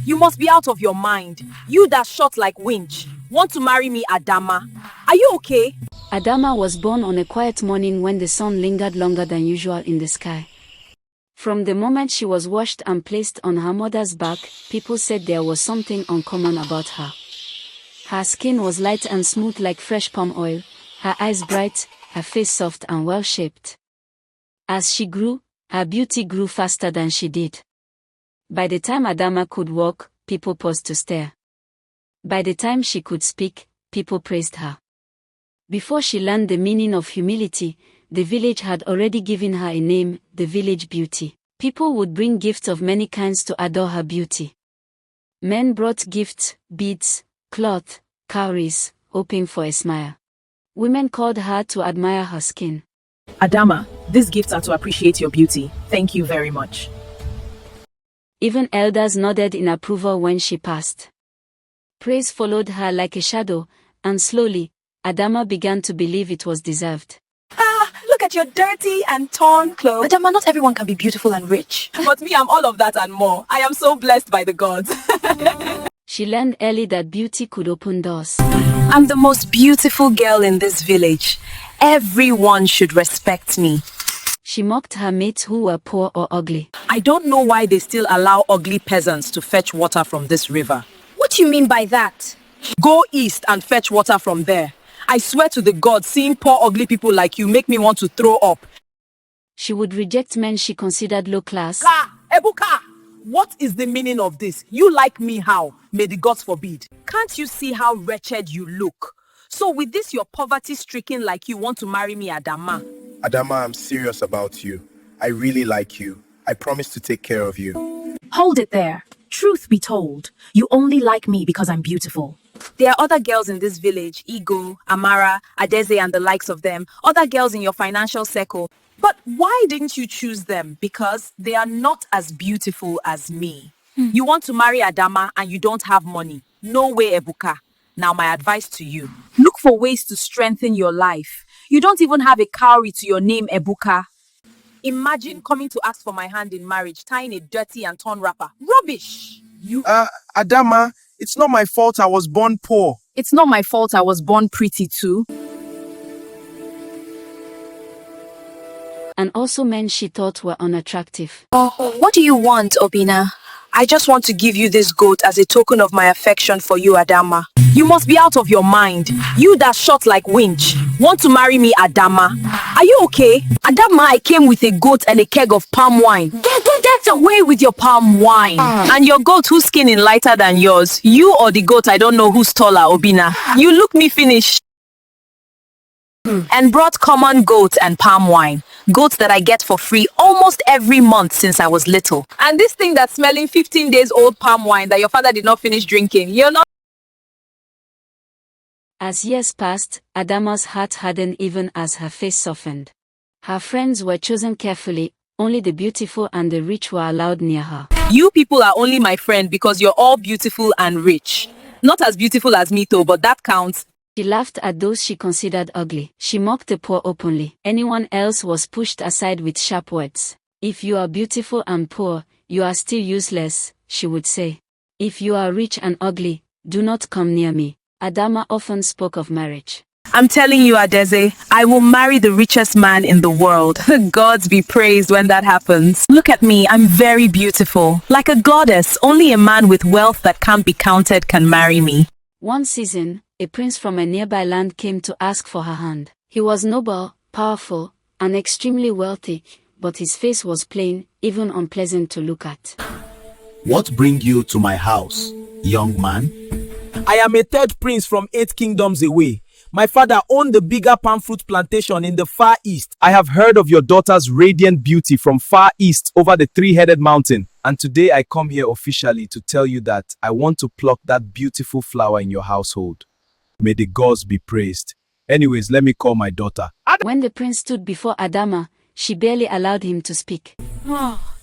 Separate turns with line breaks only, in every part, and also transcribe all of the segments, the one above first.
You must be out of your mind. You that shot like winch. Want to marry me, Adamma? Are you okay?
Adamma was born on a quiet morning when the sun lingered longer than usual in the sky. From the moment she was washed and placed on her mother's back, people said there was something uncommon about her. Her skin was light and smooth like fresh palm oil, her eyes bright, her face soft and well-shaped. As she grew, her beauty grew faster than she did. By the time Adamma could walk, people paused to stare. By the time she could speak, people praised her. Before she learned the meaning of humility, the village had already given her a name, the Village Beauty. People would bring gifts of many kinds to adore her beauty. Men brought gifts, beads, cloth, cowries, hoping for a smile. Women called her to admire her skin.
Adamma, these gifts are to appreciate your beauty. Thank you very much.
Even elders nodded in approval when she passed. Praise followed her like a shadow, and slowly, Adamma began to believe it was deserved.
Look at your dirty and torn clothes.
Adamma, not everyone can be beautiful and rich.
But me, I'm all of that and more. I am so blessed by the gods.
She learned early that beauty could open doors.
I'm the most beautiful girl in this village. Everyone should respect me.
She mocked her mates who were poor or ugly.
I don't know why they still allow ugly peasants to fetch water from this river.
What do you mean by that?
Go east and fetch water from there. I swear to the gods, seeing poor ugly people like you make me want to throw up.
She would reject men she considered low class.
Ebuka! What is the meaning of this? You like me how? May the gods forbid. Can't you see how wretched you look? So with this your poverty-stricken like you want to marry me, Adamma?
Adamma, I'm serious about you. I really like you. I promise to take care of you.
Hold it there. Truth be told, you only like me because I'm beautiful.
There are other girls in this village, Igo, Amara, Adeze and the likes of them. Other girls in your financial circle. But why didn't you choose them? Because they are not as beautiful as me. You want to marry Adamma and you don't have money. No way, Ebuka. Now my advice to you. Look for ways to strengthen your life. You don't even have a cowrie to your name, Ebuka. Imagine coming to ask for my hand in marriage, tying a dirty and torn wrapper. Rubbish!
Adamma, it's not my fault I was born poor.
It's not my fault I was born pretty too.
And also men she thought were unattractive.
What do you want, Obina?
I just want to give you this goat as a token of my affection for you, Adamma. You must be out of your mind. You that shot like winch. Want to marry me, Adamma? Are you okay? Adamma, I came with a goat and a keg of palm wine. Get away with your palm wine. And your goat whose skin is lighter than yours. You or the goat, I don't know who's taller, Obina. You look me finish. And brought common goat and palm wine. Goats that I get for free almost every month since I was little. And this thing that's smelling 15 days old palm wine that your father did not finish drinking. You're not.
As years passed, Adamma's heart hardened even as her face softened. Her friends were chosen carefully, only the beautiful and the rich were allowed near her.
You people are only my friend because you're all beautiful and rich. Not as beautiful as me though, but that counts.
She laughed at those she considered ugly. She mocked the poor openly. Anyone else was pushed aside with sharp words. If you are beautiful and poor, you are still useless, she would say. If you are rich and ugly, do not come near me. Adamma often spoke of marriage.
I'm telling you, Adeze, I will marry the richest man in the world. The gods be praised when that happens. Look at me, I'm very beautiful. Like a goddess, only a man with wealth that can't be counted can marry me.
One season, a prince from a nearby land came to ask for her hand. He was noble, powerful, and extremely wealthy, but his face was plain, even unpleasant to look at.
What bring you to my house, young man?
I am a third prince from 8 kingdoms away. My father owned the bigger palm fruit plantation in the far east. I have heard of your daughter's radiant beauty from far east over the three-headed mountain. And today I come here officially to tell you that I want to pluck that beautiful flower in your household. May the gods be praised. Anyways, let me call my daughter.
When the prince stood before Adamma, she barely allowed him to speak.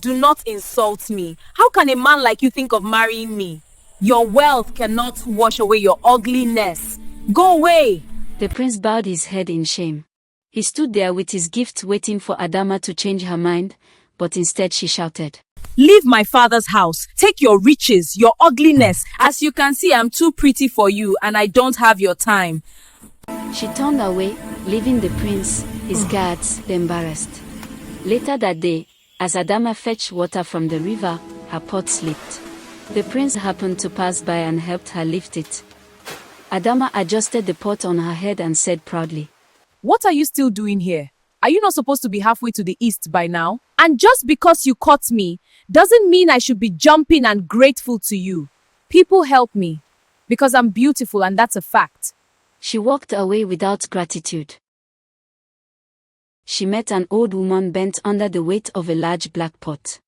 Do not insult me. How can a man like you think of marrying me? Your wealth cannot wash away your ugliness. Go away!
The prince bowed his head in shame. He stood there with his gifts waiting for Adamma to change her mind, but instead she shouted,
Leave my father's house. Take your riches, your ugliness. As you can see, I'm too pretty for you and I don't have your time.
She turned away, leaving the prince, his guards, embarrassed. Later that day, as Adamma fetched water from the river, her pot slipped. The prince happened to pass by and helped her lift it. Adamma adjusted the pot on her head and said proudly,
What are you still doing here? Are you not supposed to be halfway to the east by now? And just because you caught me, doesn't mean I should be jumping and grateful to you. People help me because I'm beautiful and that's a fact.
She walked away without gratitude. She met an old woman bent under the weight of a large black pot.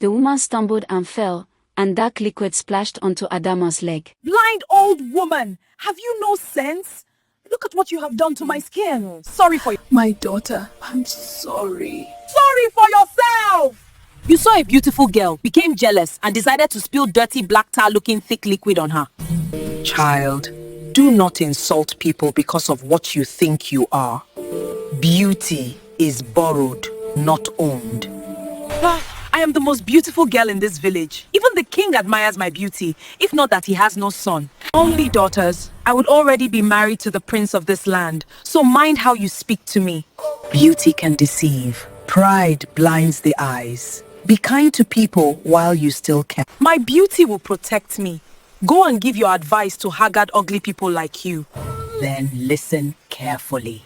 The woman stumbled and fell, and dark liquid splashed onto Adamma's leg.
Blind old woman, have you no sense? Look at what you have done to my skin. Sorry for
My daughter, I'm sorry.
Sorry for yourself! You saw a beautiful girl, became jealous, and decided to spill dirty black tar-looking thick liquid on her. Child, do not insult people because of what you think you are. Beauty is borrowed, not owned. I am the most beautiful girl in this village. Even the king admires my beauty, if not that he has no son. Only daughters. I would already be married to the prince of this land, so mind how you speak to me. Beauty can deceive. Pride blinds the eyes. Be kind to people while you still can. My beauty will protect me. Go and give your advice to haggard, ugly people like you. Then listen carefully.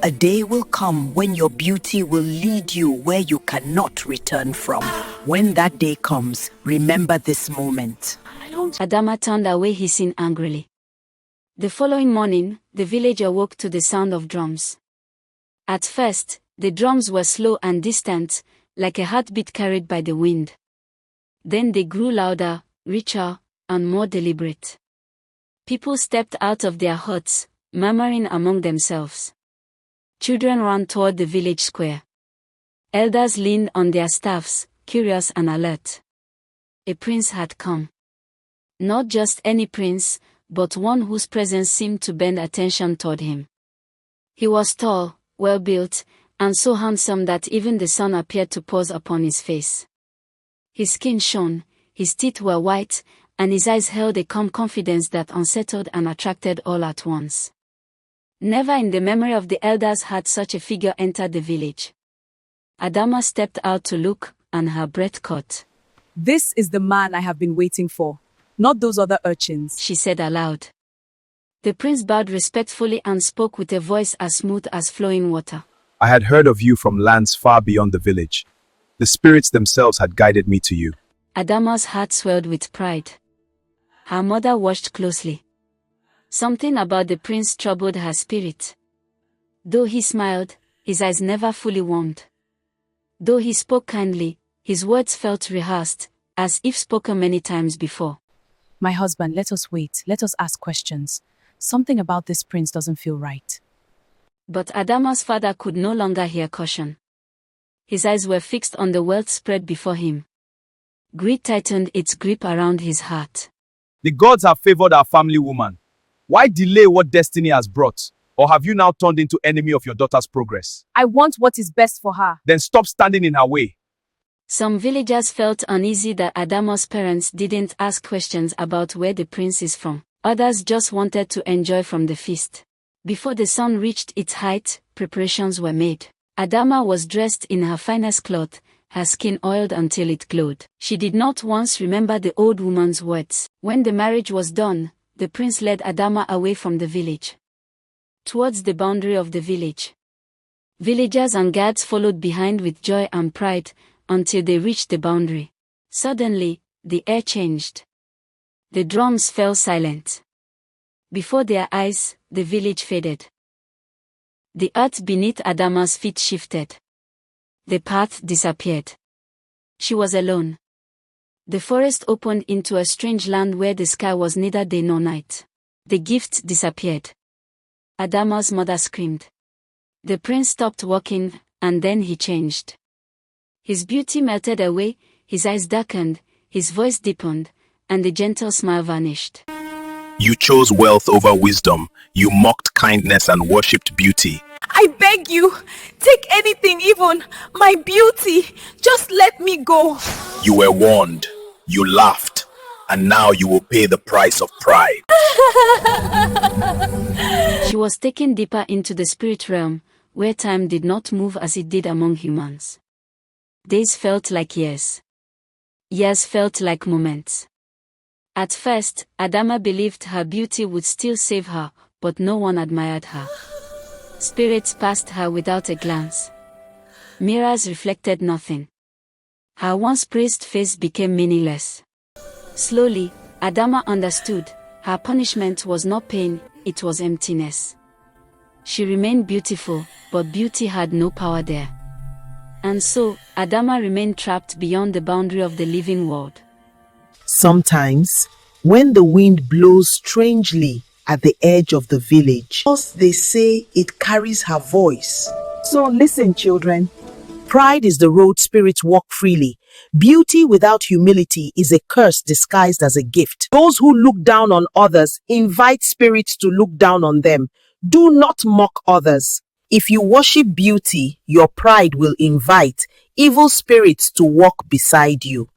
A day will come when your beauty will lead you where you cannot return from. When that day comes, remember this moment.
Adamma turned away, hissing angrily. The following morning, the village awoke to the sound of drums. At first, the drums were slow and distant, like a heartbeat carried by the wind. Then they grew louder, richer, and more deliberate. People stepped out of their huts, murmuring among themselves. Children ran toward the village square. Elders leaned on their staffs, curious and alert. A prince had come. Not just any prince, but one whose presence seemed to bend attention toward him. He was tall, well-built, and so handsome that even the sun appeared to pause upon his face. His skin shone, his teeth were white, and his eyes held a calm confidence that unsettled and attracted all at once. Never in the memory of the elders had such a figure entered the village. Adamma stepped out to look, and her breath caught.
This is the man I have been waiting for, not those other urchins,
She said aloud. The prince bowed respectfully and spoke with a voice as smooth as flowing water.
I had heard of you from lands far beyond the village. The spirits themselves had guided me to you.
Adamma's heart swelled with pride. Her mother watched closely. Something about the prince troubled her spirit. Though he smiled, his eyes never fully warmed. Though he spoke kindly, his words felt rehearsed, as if spoken many times before.
My husband, let us wait. Let us ask questions. Something about this prince doesn't feel right.
But Adamma's father could no longer hear caution. His eyes were fixed on the wealth spread before him. Greed tightened its grip around his heart.
The gods have favored our family woman. Why delay what destiny has brought? Or have you now turned into enemy of your daughter's progress?
I want what is best for her.
Then stop standing in her way.
Some villagers felt uneasy that Adamma's parents didn't ask questions about where the prince is from. Others just wanted to enjoy from the feast. Before the sun reached its height, preparations were made. Adamma was dressed in her finest cloth, her skin oiled until it glowed. She did not once remember the old woman's words. When the marriage was done, the prince led Adamma away from the village, towards the boundary of the village. Villagers and guards followed behind with joy and pride, until they reached the boundary. Suddenly, the air changed. The drums fell silent. Before their eyes, the village faded. The earth beneath Adamma's feet shifted. The path disappeared. She was alone. The forest opened into a strange land where the sky was neither day nor night. The gift disappeared. Adamma's mother screamed. The prince stopped walking, and then he changed. His beauty melted away, his eyes darkened, his voice deepened, and the gentle smile vanished.
You chose wealth over wisdom. You mocked kindness and worshipped beauty.
I beg you, take anything, even my beauty. Just let me go.
You were warned. You laughed. And now you will pay the price of pride.
She was taken deeper into the spirit realm, where time did not move as it did among humans. Days felt like years. Years felt like moments. At first, Adamma believed her beauty would still save her, but no one admired her. Spirits passed her without a glance. Mirrors reflected nothing. Her once praised face became meaningless. Slowly, Adamma understood. Her punishment was not pain, it was emptiness. She remained beautiful, but beauty had no power there. And so, Adamma remained trapped beyond the boundary of the living world.
Sometimes, when the wind blows strangely at the edge of the village, they say it carries her voice. So listen, children. Pride is the road spirits walk freely. Beauty without humility is a curse disguised as a gift. Those who look down on others invite spirits to look down on them. Do not mock others. If you worship beauty, your pride will invite evil spirits to walk beside you.